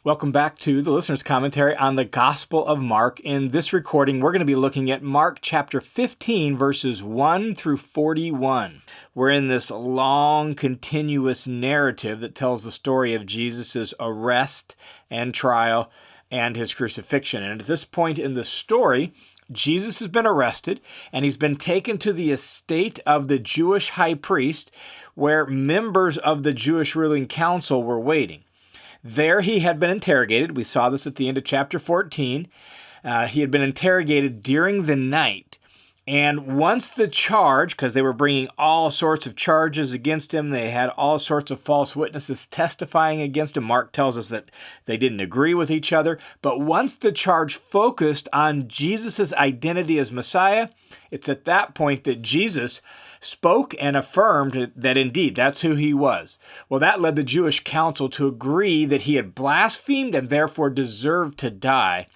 Welcome back to the listener's commentary on the Gospel of Mark. In this recording, we're going to be looking at Mark chapter 15, verses 1 through 41. We're in this long, continuous narrative that tells the story of Jesus' arrest and trial and his crucifixion. And at this point in the story, Jesus has been arrested, and he's been taken to the estate of the Jewish high priest, where members of the Jewish ruling council were waiting. There he had been interrogated. We saw this at the end of chapter 14. He had been interrogated during the night. And once the charge, because they were bringing all sorts of charges against him, they had all sorts of false witnesses testifying against him. Mark tells us that they didn't agree with each other. But once the charge focused on Jesus' identity as Messiah, it's at that point that Jesus spoke and affirmed that indeed that's who he was. Well, that led the Jewish council to agree that he had blasphemed and therefore deserved to die.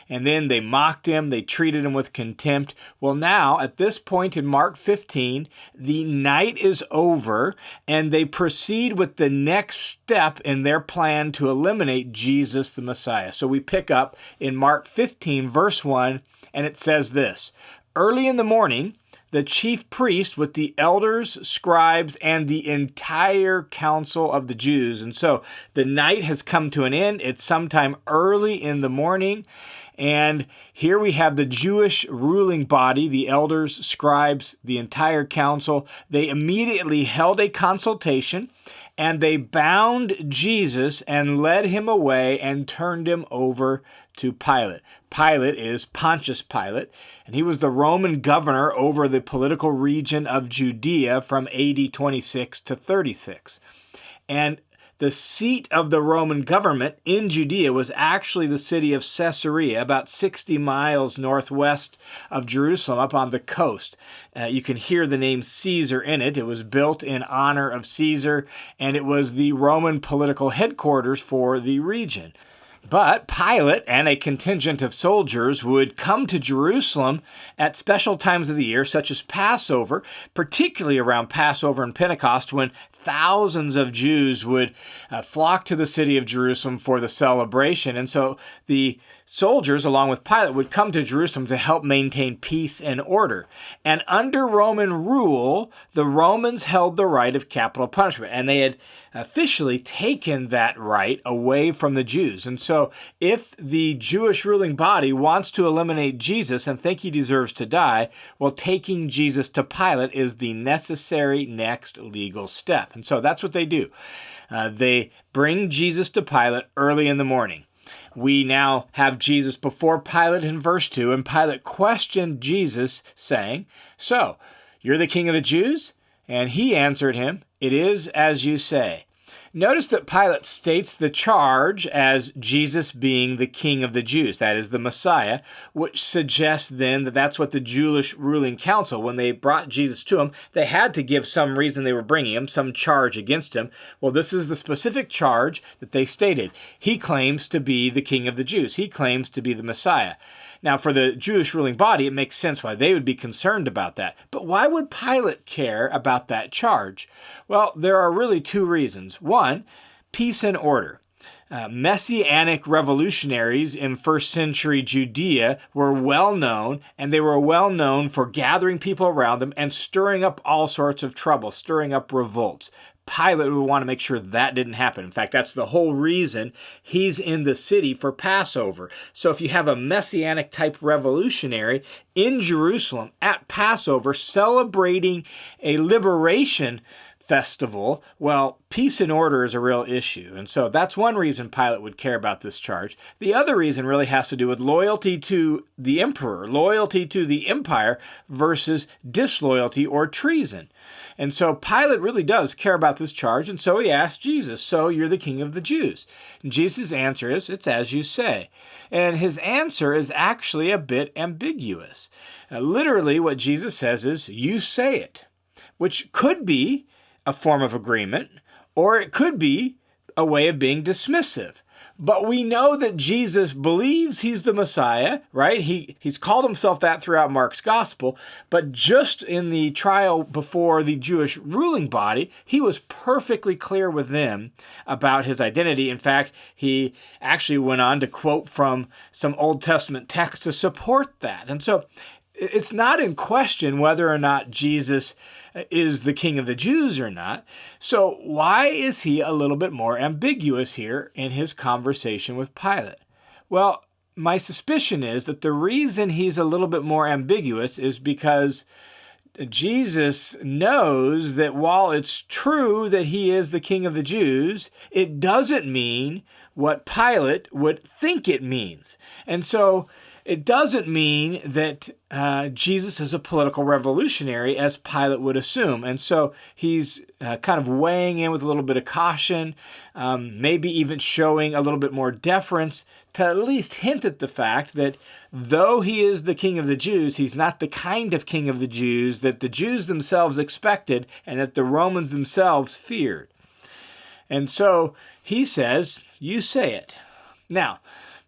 And then they mocked him, they treated him with contempt. Well, now, at this point in Mark 15, the night is over, and they proceed with the next step in their plan to eliminate Jesus the Messiah. So we pick up in Mark 15, verse 1, and it says this: "Early in the morning, the chief priest with the elders, scribes, and the entire council of the Jews." And so the night has come to an end. It's sometime early in the morning. And here we have the Jewish ruling body, the elders, scribes, the entire council. They immediately held a consultation, and they bound Jesus and led him away and turned him over to Pilate. Pilate is Pontius Pilate, and he was the Roman governor over the political region of Judea from AD 26 to 36. And the seat of the Roman government in Judea was actually the city of Caesarea, about 60 miles northwest of Jerusalem, up on the coast. You can hear the name Caesar in it. It was built in honor of Caesar, and it was the Roman political headquarters for the region. But Pilate and a contingent of soldiers would come to Jerusalem at special times of the year, such as Passover, particularly around Passover and Pentecost, when thousands of Jews would flock to the city of Jerusalem for the celebration. And so the soldiers, along with Pilate, would come to Jerusalem to help maintain peace and order. And under Roman rule, the Romans held the right of capital punishment, and they had officially taken that right away from the Jews. And so if the Jewish ruling body wants to eliminate Jesus and think he deserves to die, well, taking Jesus to Pilate is the necessary next legal step. And so that's what they do. They bring Jesus to Pilate early in the morning. We now have Jesus before Pilate in verse 2, and Pilate questioned Jesus, saying, "So, you're the king of the Jews?" And he answered him, "It is as you say." Notice that Pilate states the charge as Jesus being the king of the Jews, that is the Messiah, which suggests then that that's what the Jewish ruling council, when they brought Jesus to him, they had to give some reason they were bringing him, some charge against him. Well, this is the specific charge that they stated. He claims to be the king of the Jews. He claims to be the Messiah. Now, for the Jewish ruling body, it makes sense why they would be concerned about that. But why would Pilate care about that charge? Well, there are really two reasons. One, peace and order. Messianic revolutionaries in first century Judea were well known, and they were well known for gathering people around them and stirring up all sorts of trouble, stirring up revolts. Pilate would want to make sure that didn't happen. In fact, that's the whole reason he's in the city for Passover. So if you have a messianic type revolutionary in Jerusalem at Passover celebrating a liberation festival, well, peace and order is a real issue. And so that's one reason Pilate would care about this charge. The other reason really has to do with loyalty to the emperor, loyalty to the empire versus disloyalty or treason. And so Pilate really does care about this charge, and so he asked Jesus, "So you're the king of the Jews?" And Jesus' answer is, "It's as you say." And his answer is actually a bit ambiguous. Literally what Jesus says is, "You say it," which could be a form of agreement, or it could be a way of being dismissive. But we know that Jesus believes he's the Messiah, right? He's called himself that throughout Mark's gospel, but just in the trial before the Jewish ruling body, he was perfectly clear with them about his identity. In fact, he actually went on to quote from some Old Testament text to support that. And so it's not in question whether or not Jesus is the King of the Jews or not. So why is he a little bit more ambiguous here in his conversation with Pilate? Well, my suspicion is that the reason he's a little bit more ambiguous is because Jesus knows that while it's true that he is the King of the Jews, it doesn't mean what Pilate would think it means. And so it doesn't mean that Jesus is a political revolutionary, as Pilate would assume. And so he's kind of weighing in with a little bit of caution, maybe even showing a little bit more deference to at least hint at the fact that though he is the King of the Jews, he's not the kind of King of the Jews that the Jews themselves expected and that the Romans themselves feared. And so he says, "You say it." Now,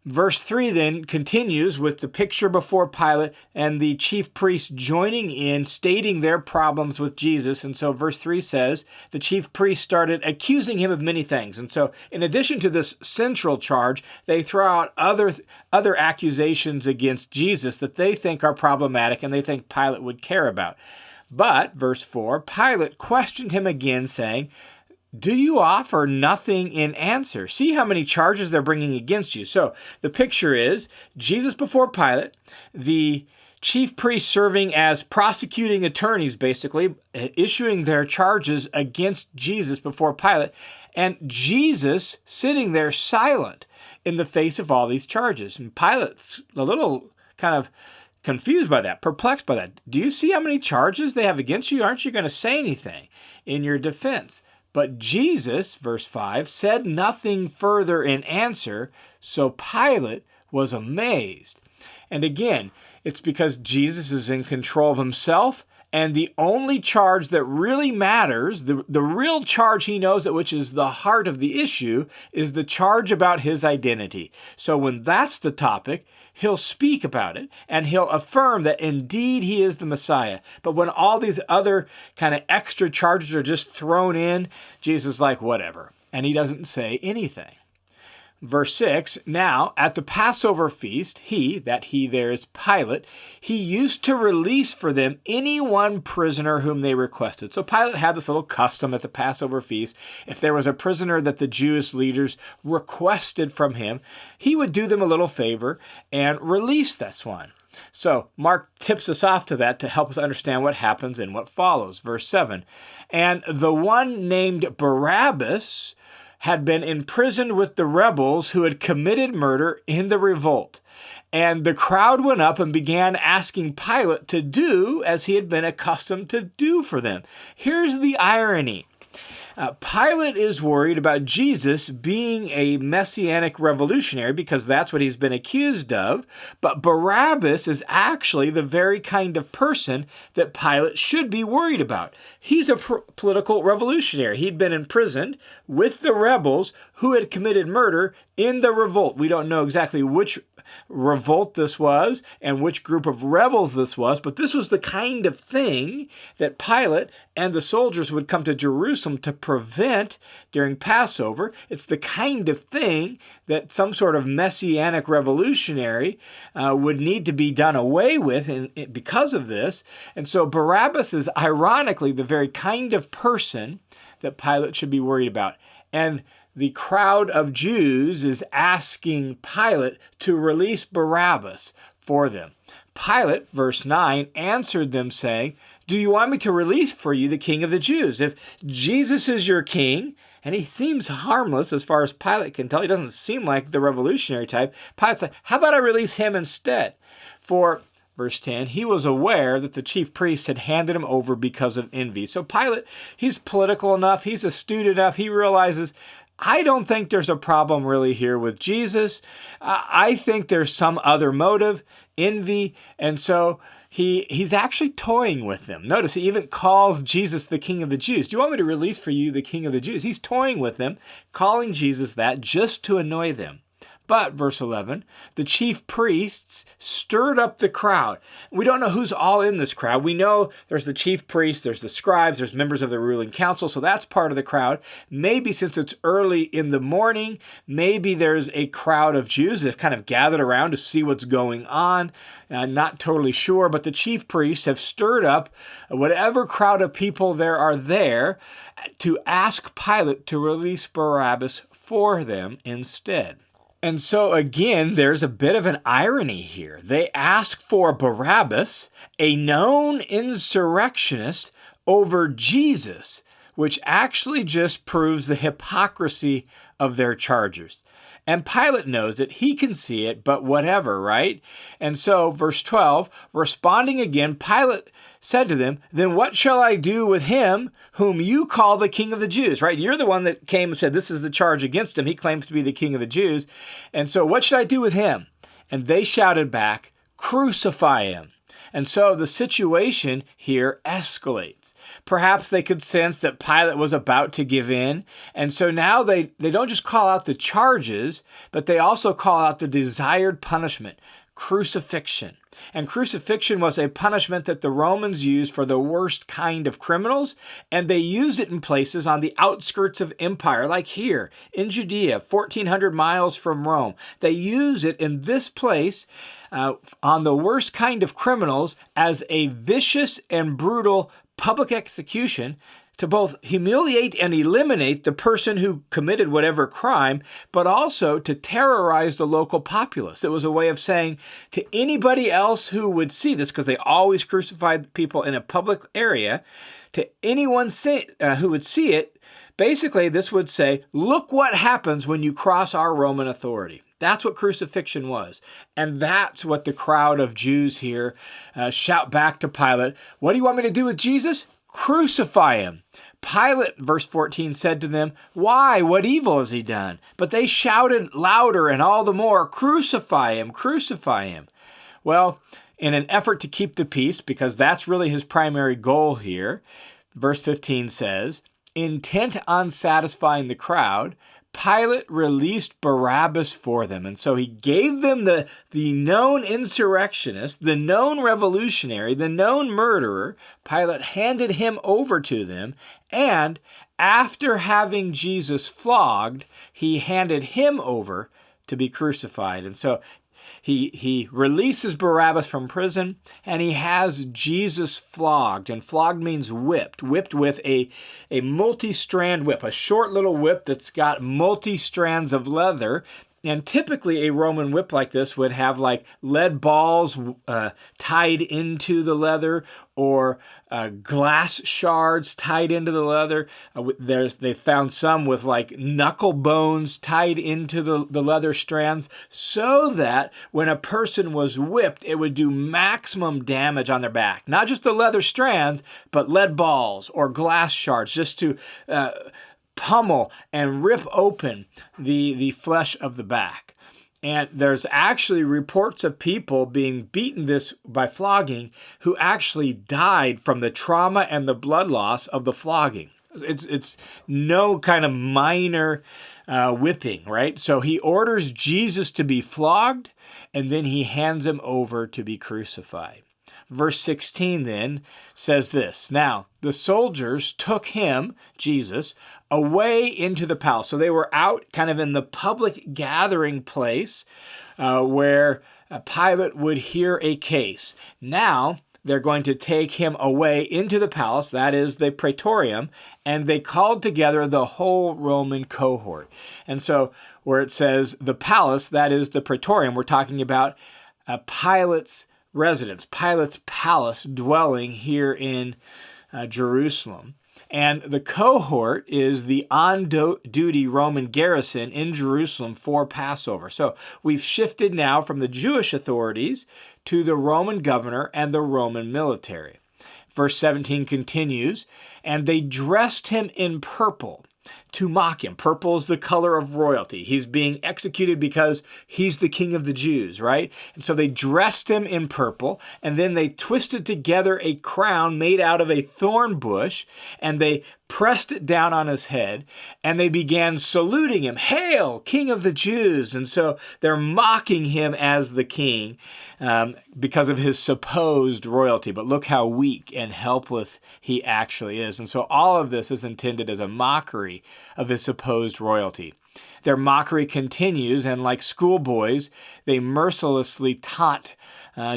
verse 3 then continues with the picture before Pilate and the chief priests joining in, stating their problems with Jesus. And so verse 3 says, the chief priests started accusing him of many things. And so in addition to this central charge, they throw out other accusations against Jesus that they think are problematic and they think Pilate would care about. But, verse 4, Pilate questioned him again, saying, "Do you offer nothing in answer? See how many charges they're bringing against you." So the picture is Jesus before Pilate, the chief priests serving as prosecuting attorneys, basically, issuing their charges against Jesus before Pilate, and Jesus sitting there silent in the face of all these charges. And Pilate's a little kind of confused by that, perplexed by that. Do you see how many charges they have against you? Aren't you going to say anything in your defense? But Jesus, verse 5, said nothing further in answer, so Pilate was amazed. And again, it's because Jesus is in control of himself, and the only charge that really matters, the real charge he knows, which is the heart of the issue, is the charge about his identity. So when that's the topic, he'll speak about it, and he'll affirm that indeed he is the Messiah. But when all these other kind of extra charges are just thrown in, Jesus is like, whatever. And he doesn't say anything. Verse 6, now at the Passover Feast, he there is Pilate, he used to release for them any one prisoner whom they requested. So Pilate had this little custom at the Passover Feast. If there was a prisoner that the Jewish leaders requested from him, he would do them a little favor and release this one. So Mark tips us off to that to help us understand what happens and what follows. Verse 7, and the one named Barabbas had been imprisoned with the rebels who had committed murder in the revolt. And the crowd went up and began asking Pilate to do as he had been accustomed to do for them. Here's the irony. Pilate is worried about Jesus being a messianic revolutionary because that's what he's been accused of, but Barabbas is actually the very kind of person that Pilate should be worried about. He's a political revolutionary. He'd been imprisoned with the rebels who had committed murder in the revolt. We don't know exactly which revolt this was and which group of rebels this was, but this was the kind of thing that Pilate and the soldiers would come to Jerusalem to prevent during Passover. It's the kind of thing that some sort of messianic revolutionary would need to be done away with because of this. And so Barabbas is ironically the very kind of person that Pilate should be worried about. And the crowd of Jews is asking Pilate to release Barabbas for them. Pilate, verse 9, answered them saying, "Do you want me to release for you the King of the Jews? If Jesus is your king," and he seems harmless as far as Pilate can tell, he doesn't seem like the revolutionary type, Pilate's like, how about I release him instead? For, verse 10, he was aware that the chief priests had handed him over because of envy. So Pilate, he's political enough, he's astute enough, he realizes, I don't think there's a problem really here with Jesus. I think there's some other motive, envy, and so he's actually toying with them. Notice he even calls Jesus the King of the Jews. Do you want me to release for you the King of the Jews? He's toying with them, calling Jesus that just to annoy them. But, verse 11, the chief priests stirred up the crowd. We don't know who's all in this crowd. We know there's the chief priests, there's the scribes, there's members of the ruling council, so that's part of the crowd. Maybe since it's early in the morning, maybe there's a crowd of Jews that have kind of gathered around to see what's going on. Not totally sure, but the chief priests have stirred up whatever crowd of people there are there to ask Pilate to release Barabbas for them instead. And so again, there's a bit of an irony here. They ask for Barabbas, a known insurrectionist, over Jesus, which actually just proves the hypocrisy of their charges. And Pilate knows it, he can see it, but whatever, right? And so, verse 12, responding again, Pilate said to them, then what shall I do with him whom you call the King of the Jews, right? You're the one that came and said, this is the charge against him. He claims to be the King of the Jews. And so what should I do with him? And they shouted back, crucify him. And so the situation here escalates. Perhaps they could sense that Pilate was about to give in. And so now they don't just call out the charges, but they also call out the desired punishment, crucifixion. And crucifixion was a punishment that the Romans used for the worst kind of criminals, and they used it in places on the outskirts of empire, like here in Judea, 1,400 miles from Rome. They use it in this place on the worst kind of criminals as a vicious and brutal public execution to both humiliate and eliminate the person who committed whatever crime, but also to terrorize the local populace. It was a way of saying to anybody else who would see this, because they always crucified people in a public area, to anyone who would see it, basically this would say, look what happens when you cross our Roman authority. That's what crucifixion was. And that's what the crowd of Jews here shout back to Pilate. What do you want me to do with Jesus? Crucify him. Pilate, verse 14, said to them, why? What evil has he done? But they shouted louder and all the more, crucify him, crucify him. Well, in an effort to keep the peace, because that's really his primary goal here, verse 15 says, intent on satisfying the crowd, Pilate released Barabbas for them. And so he gave them the known insurrectionist, the known revolutionary, the known murderer. Pilate handed him over to them. And after having Jesus flogged, he handed him over to be crucified. And so he releases Barabbas from prison, and he has Jesus flogged. And flogged means whipped with a multi-strand whip, a short little whip that's got multi-strands of leather. And typically a Roman whip like this would have like lead balls tied into the leather, or glass shards tied into the leather. They found some with like knuckle bones tied into the leather strands, so that when a person was whipped, it would do maximum damage on their back. Not just the leather strands, but lead balls or glass shards, just to pummel and rip open the flesh of the back. And there's actually reports of people being beaten by flogging who actually died from the trauma and the blood loss of the flogging. It's no kind of minor whipping, right? So he orders Jesus to be flogged, and then he hands him over to be crucified. Verse 16 then says this, now the soldiers took him, Jesus, away into the palace. So they were out kind of in the public gathering place where Pilate would hear a case. Now they're going to take him away into the palace, that is the praetorium, and they called together the whole Roman cohort. And so where it says the palace, that is the praetorium, we're talking about Pilate's residence, Pilate's palace dwelling here in Jerusalem. And the cohort is the on-duty Roman garrison in Jerusalem for Passover. So we've shifted now from the Jewish authorities to the Roman governor and the Roman military. Verse 17 continues, and they dressed him in purple, to mock him. Purple is the color of royalty. He's being executed because he's the king of the Jews, right? And so they dressed him in purple, and then they twisted together a crown made out of a thorn bush, and they pressed it down on his head, and they began saluting him, "Hail, King of the Jews!" And so they're mocking him as the king because of his supposed royalty. But look how weak and helpless he actually is. And so all of this is intended as a mockery of his supposed royalty. Their mockery continues, and like schoolboys, they mercilessly taunt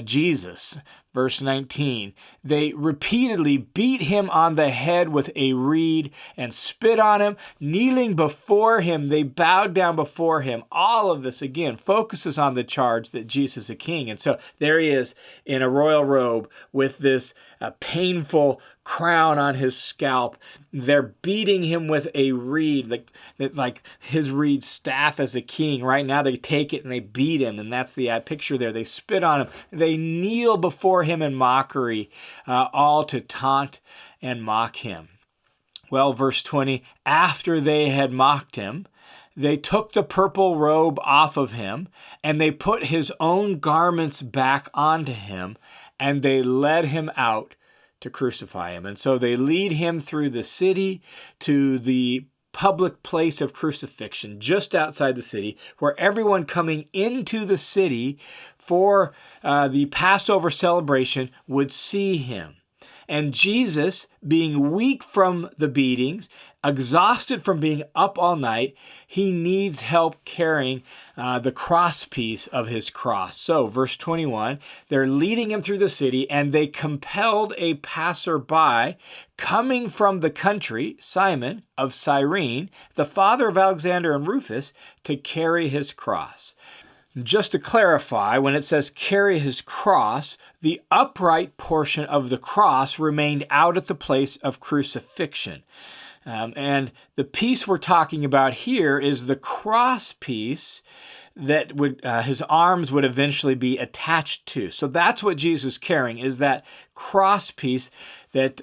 Jesus. Verse 19, they repeatedly beat him on the head with a reed and spit on him. Kneeling before him, they bowed down before him. All of this, again, focuses on the charge that Jesus is a king. And so there he is in a royal robe with this painful crown on his scalp. They're beating him with a reed, like his reed staff as a king. Right now they take it and they beat him, and that's the picture there. They spit on him. They kneel before him in mockery, all to taunt and mock him. Well, verse 20, after they had mocked him, they took the purple robe off of him, and they put his own garments back onto him, and they led him out to crucify him. And so they lead him through the city to the public place of crucifixion just outside the city, where everyone coming into the city for the Passover celebration would see him. And Jesus, being weak from the beatings, exhausted from being up all night, he needs help carrying the crosspiece of his cross. So, verse 21, they're leading him through the city, and they compelled a passerby coming from the country, Simon of Cyrene, the father of Alexander and Rufus, to carry his cross. Just to clarify, when it says carry his cross, the upright portion of the cross remained out at the place of crucifixion. And the piece we're talking about here is the cross piece that would his arms would eventually be attached to. So that's what Jesus is carrying, is that cross piece that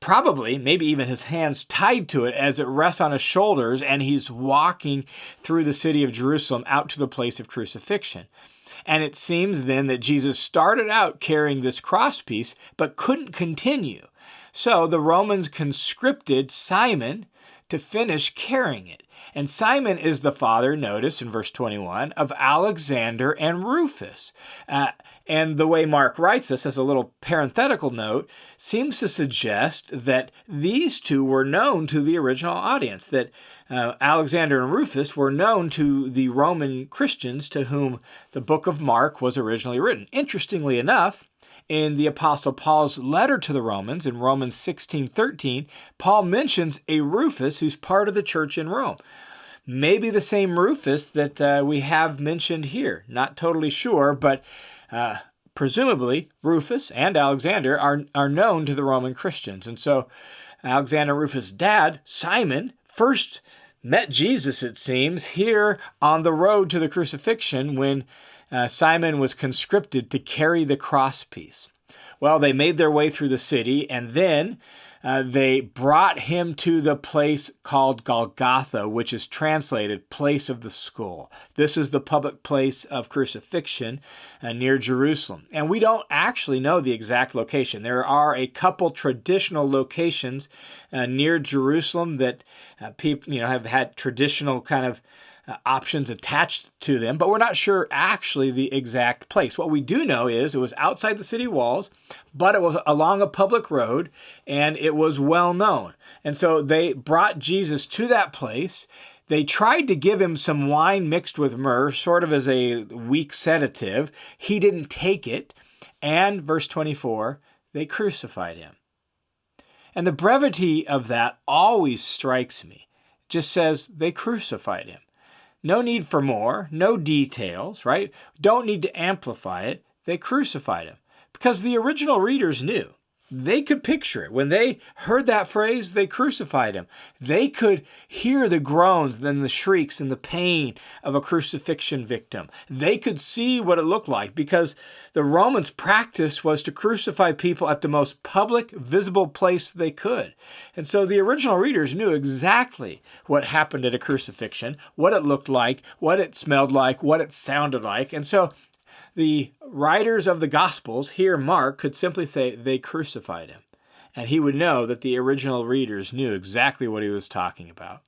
probably, maybe even his hands tied to it as it rests on his shoulders, and he's walking through the city of Jerusalem out to the place of crucifixion. And it seems then that Jesus started out carrying this cross piece, but couldn't continue. So the Romans conscripted Simon to finish carrying it. And Simon is the father, notice in verse 21, of Alexander and Rufus. And the way Mark writes this as a little parenthetical note seems to suggest that these two were known to the original audience, that Alexander and Rufus were known to the Roman Christians to whom the book of Mark was originally written. Interestingly enough, in the Apostle Paul's letter to the Romans, in Romans 16:13, Paul mentions a Rufus who's part of the church in Rome. Maybe the same Rufus that we have mentioned here. Not totally sure, but presumably Rufus and Alexander are known to the Roman Christians. And so Alexander and Rufus' dad, Simon, first met Jesus, it seems, here on the road to the crucifixion when Simon was conscripted to carry the crosspiece. Well, they made their way through the city, and then they brought him to the place called Golgotha, which is translated place of the skull. This is the public place of crucifixion near Jerusalem. And we don't actually know the exact location. There are a couple traditional locations near Jerusalem that people have had traditional kind of options attached to them, but we're not sure actually the exact place. What we do know is it was outside the city walls, but it was along a public road, and it was well known. And so they brought Jesus to that place. They tried to give him some wine mixed with myrrh, sort of as a weak sedative. He didn't take it. And verse 24, they crucified him. And the brevity of that always strikes me. It just says they crucified him. No need for more, no details, right? Don't need to amplify it. They crucified him because the original readers knew. they could picture it. When they heard that phrase, they crucified him. They could hear the groans, then the shrieks and the pain of a crucifixion victim. They could see what it looked like because the Romans' practice was to crucify people at the most public, visible place they could. And so the original readers knew exactly what happened at a crucifixion, what it looked like, what it smelled like, what it sounded like. And so the writers of the Gospels, here Mark, could simply say they crucified him. And he would know that the original readers knew exactly what he was talking about.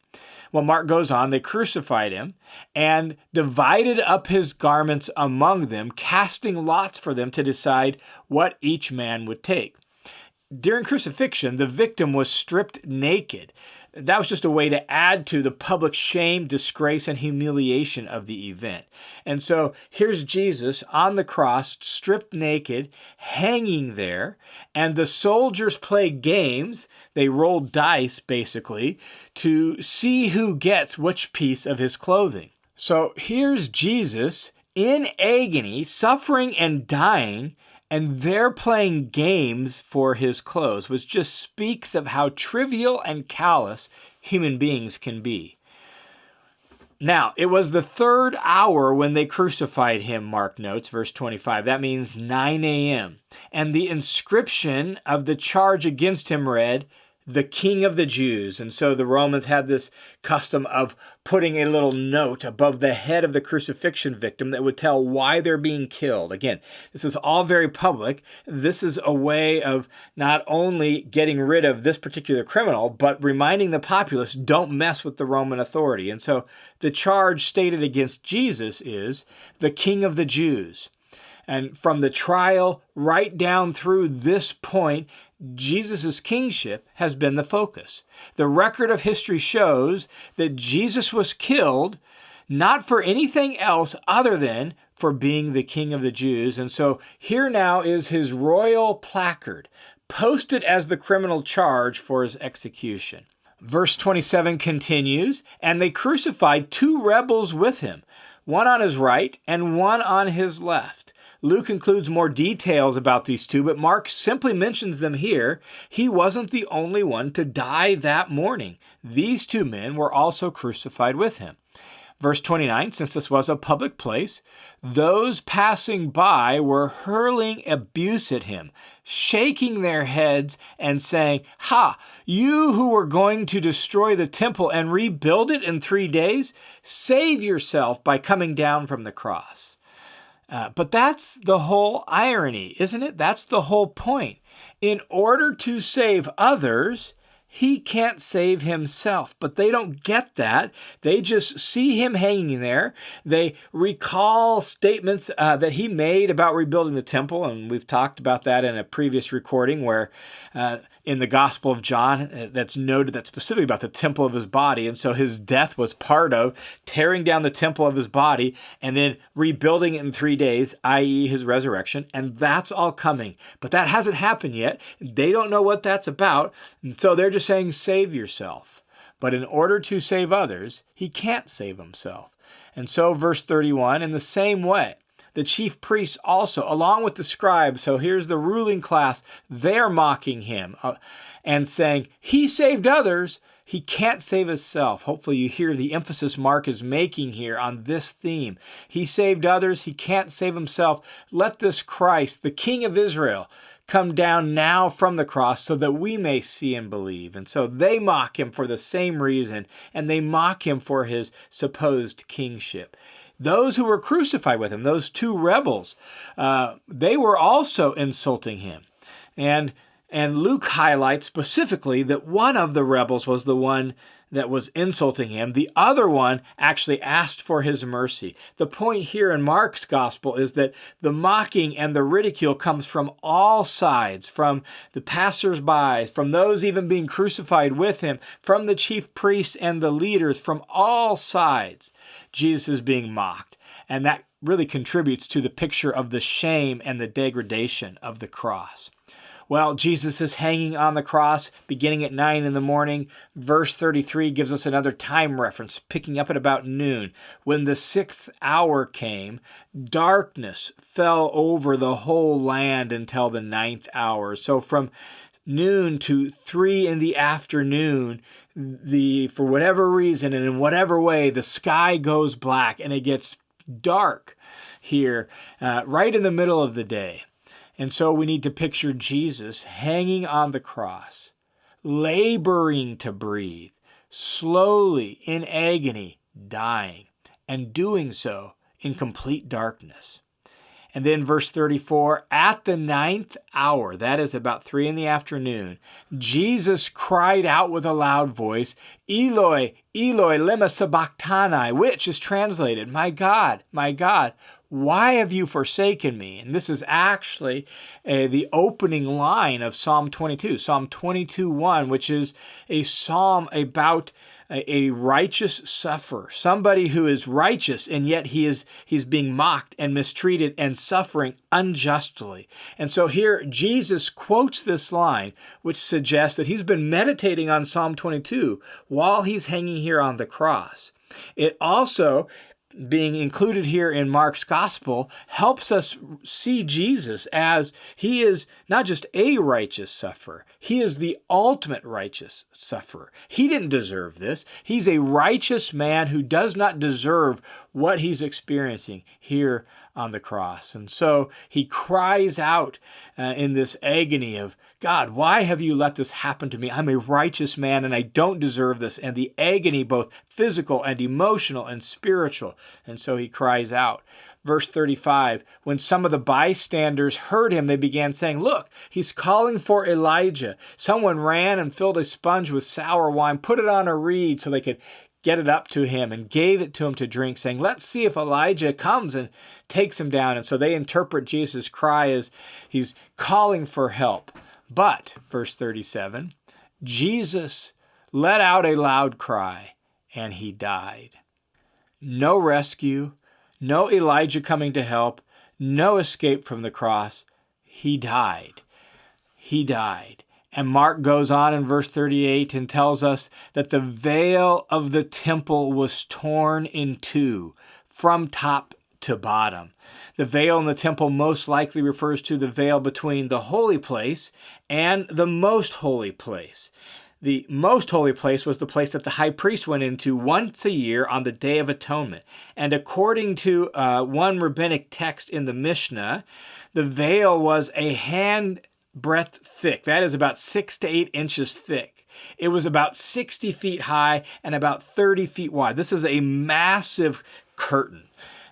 Well, Mark goes on, they crucified him and divided up his garments among them, casting lots for them to decide what each man would take. During crucifixion, the victim was stripped naked. That was just a way to add to the public shame, disgrace, and humiliation of the event. And so here's Jesus on the cross, stripped naked, hanging there, and the soldiers play games. They roll dice, basically, to see who gets which piece of his clothing. So here's Jesus in agony, suffering and dying, and they're playing games for his clothes, which just speaks of how trivial and callous human beings can be. Now, it was the third hour when they crucified him, Mark notes, verse 25. That means 9 a.m. And the inscription of the charge against him read, "The King of the Jews." And so the Romans had this custom of putting a little note above the head of the crucifixion victim that would tell why they're being killed. Again, this is all very public. This is a way of not only getting rid of this particular criminal, but reminding the populace, don't mess with the Roman authority. And so the charge stated against Jesus is the King of the Jews. And from the trial right down through this point, Jesus' kingship has been the focus. The record of history shows that Jesus was killed not for anything else other than for being the King of the Jews. And so here now is his royal placard, posted as the criminal charge for his execution. Verse 27 continues, "And they crucified 2 rebels with him, one on his right and one on his left." Luke includes more details about these 2, but Mark simply mentions them here. He wasn't the only one to die that morning. These 2 men were also crucified with him. Verse 29, since this was a public place, those passing by were hurling abuse at him, shaking their heads and saying, "Ha, you who were going to destroy the temple and rebuild it in 3 days, save yourself by coming down from the cross." But that's the whole irony, isn't it? That's the whole point. In order to save others, he can't save himself. But they don't get that. They just see him hanging there. They recall statements that he made about rebuilding the temple, and we've talked about that in a previous recording where in the Gospel of John, that's noted that's specifically about the temple of his body. And so his death was part of tearing down the temple of his body and then rebuilding it in 3 days, i.e. his resurrection. And that's all coming. But that hasn't happened yet. They don't know what that's about. And so they're just saying, save yourself. But in order to save others, he can't save himself. And so verse 31, in the same way, the chief priests also, along with the scribes, so here's the ruling class, they're mocking him and saying, he saved others, he can't save himself. Hopefully you hear the emphasis Mark is making here on this theme. He saved others, he can't save himself. Let this Christ, the King of Israel, come down now from the cross so that we may see and believe. And so they mock him for the same reason, and they mock him for his supposed kingship. Those who were crucified with him, those 2 rebels, they were also insulting him. And Luke highlights specifically that one of the rebels was the one that was insulting him. The other one actually asked for his mercy. The point here in Mark's gospel is that the mocking and the ridicule comes from all sides, from the passers-by, from those even being crucified with him, from the chief priests and the leaders, from all sides. Jesus is being mocked. And that really contributes to the picture of the shame and the degradation of the cross. Well, Jesus is hanging on the cross beginning at 9 in the morning. Verse 33 gives us another time reference, picking up at about noon. When the 6th hour came, darkness fell over the whole land until the 9th hour. So from noon to 3 in the afternoon, for whatever reason and in whatever way, the sky goes black and it gets dark here right in the middle of the day. And so we need to picture Jesus hanging on the cross, laboring to breathe, slowly in agony, dying, and doing so in complete darkness. And then verse 34, at the 9th hour, that is about 3 in the afternoon, Jesus cried out with a loud voice, Eloi, Eloi, lema sabachthani, which is translated, my God, why have you forsaken me? And this is actually the opening line of Psalm 22, Psalm 22:1, which is a psalm about a righteous sufferer, somebody who is righteous, and yet he's being mocked and mistreated and suffering unjustly. And so here Jesus quotes this line, which suggests that he's been meditating on Psalm 22 while he's hanging here on the cross. It also, being included here in Mark's gospel, helps us see Jesus as he is not just a righteous sufferer, he is the ultimate righteous sufferer. He didn't deserve this. He's a righteous man who does not deserve what he's experiencing here on the cross. And so he cries out in this agony of, God, why have you let this happen to me? I'm a righteous man and I don't deserve this. And the agony, both physical and emotional and spiritual. And so he cries out. Verse 35, when some of the bystanders heard him, they began saying, look, he's calling for Elijah. Someone ran and filled a sponge with sour wine, put it on a reed so they could get it up to him, and gave it to him to drink, saying, let's see if Elijah comes and takes him down. And so they interpret Jesus' cry as he's calling for help. But, verse 37, Jesus let out a loud cry, and he died. No rescue, no Elijah coming to help, no escape from the cross. He died. He died. And Mark goes on in verse 38 and tells us that the veil of the temple was torn in two from top to bottom. The veil in the temple most likely refers to the veil between the holy place and the most holy place. The most holy place was the place that the high priest went into once a year on the Day of Atonement. And according to one rabbinic text in the Mishnah, the veil was a hand breadth thick. That is about 6 to 8 inches thick. It was about 60 feet high and about 30 feet wide. This is a massive curtain.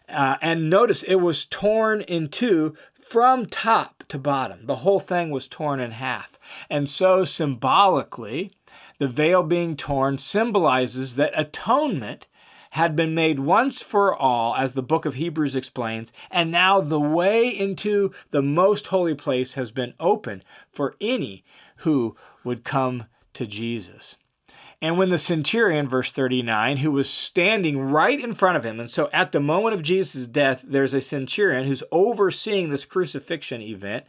And notice it was torn in two from top to bottom. The whole thing was torn in half. And so symbolically, the veil being torn symbolizes that atonement had been made once for all, as the book of Hebrews explains, and now the way into the most holy place has been open for any who would come to Jesus. And when the centurion, verse 39, who was standing right in front of him, and so at the moment of Jesus' death, there's a centurion who's overseeing this crucifixion event.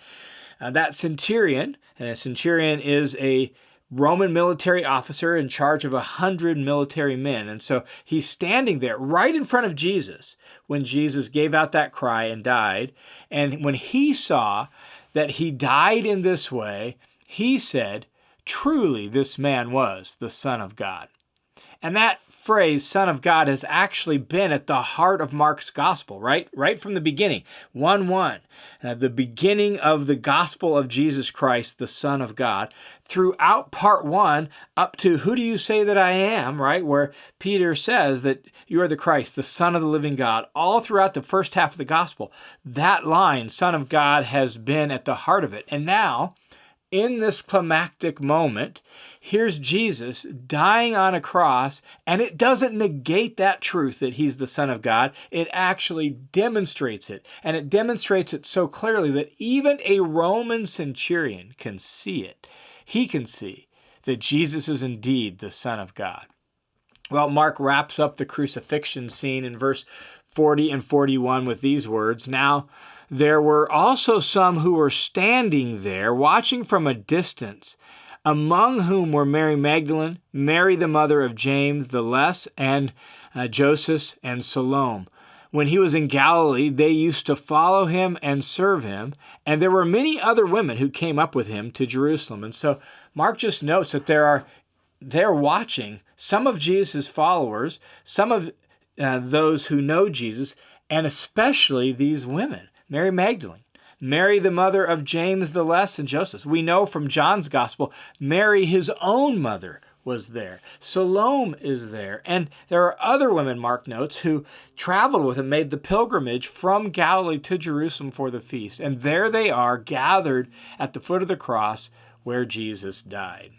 That centurion, and a centurion is a Roman military officer in charge of 100 military men. And so he's standing there right in front of Jesus when Jesus gave out that cry and died. And when he saw that he died in this way, he said, truly this man was the Son of God. And that phrase, Son of God, has actually been at the heart of Mark's gospel, right from the beginning. 1:1, the beginning of the gospel of Jesus Christ, the Son of God, throughout part 1 up to who do you say that I am, right, where Peter says that you are the Christ, the Son of the living God. All throughout the first half of the gospel, that line, Son of God, has been at the heart of it. And now, in this climactic moment, here's Jesus dying on a cross, and it doesn't negate that truth that he's the Son of God. It actually demonstrates it, and it demonstrates it so clearly that even a Roman centurion can see it. He can see that Jesus is indeed the Son of God. Well, Mark wraps up the crucifixion scene in verse 40 and 41 with these words, now There were also some who were standing there, watching from a distance, among whom were Mary Magdalene, Mary the mother of James the Less, and Joseph and Salome. When he was in Galilee, they used to follow him and serve him, and there were many other women who came up with him to Jerusalem. And so Mark just notes that they're watching some of Jesus' followers, some of those who know Jesus, and especially these women, Mary Magdalene, Mary the mother of James the Less and Joseph. We know from John's gospel, Mary, his own mother, was there. Salome is there. And there are other women, Mark notes, who traveled with him, made the pilgrimage from Galilee to Jerusalem for the feast. And there they are, gathered at the foot of the cross where Jesus died.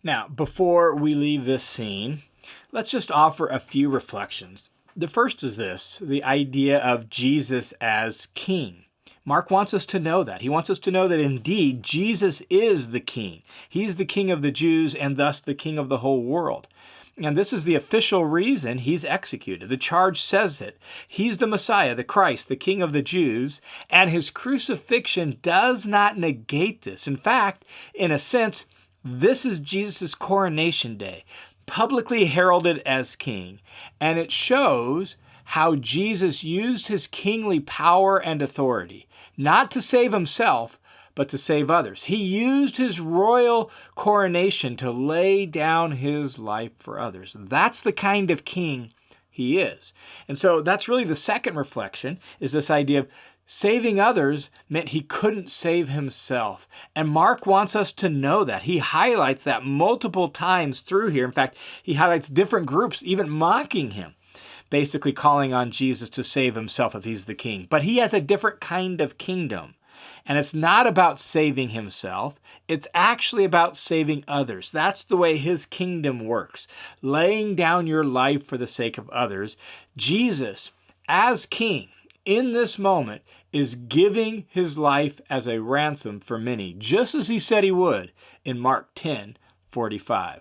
Now, before we leave this scene, let's just offer a few reflections. The first is this, the idea of Jesus as king. Mark wants us to know that. He wants us to know that indeed Jesus is the king. He's the king of the Jews and thus the king of the whole world. And this is the official reason he's executed. The charge says it. He's the Messiah, the Christ, the king of the Jews, and his crucifixion does not negate this. In fact, in a sense, this is Jesus' coronation day, publicly heralded as king, and it shows how Jesus used his kingly power and authority, not to save himself, but to save others. He used his royal coronation to lay down his life for others. That's the kind of king he is. And so that's really the second reflection, is this idea of saving others meant he couldn't save himself. And Mark wants us to know that. He highlights that multiple times through here. In fact, he highlights different groups even mocking him, basically calling on Jesus to save himself if he's the king. But he has a different kind of kingdom. And it's not about saving himself. It's actually about saving others. That's the way his kingdom works. Laying down your life for the sake of others. Jesus, as king, in this moment, is giving his life as a ransom for many, just as he said he would in Mark 10:45.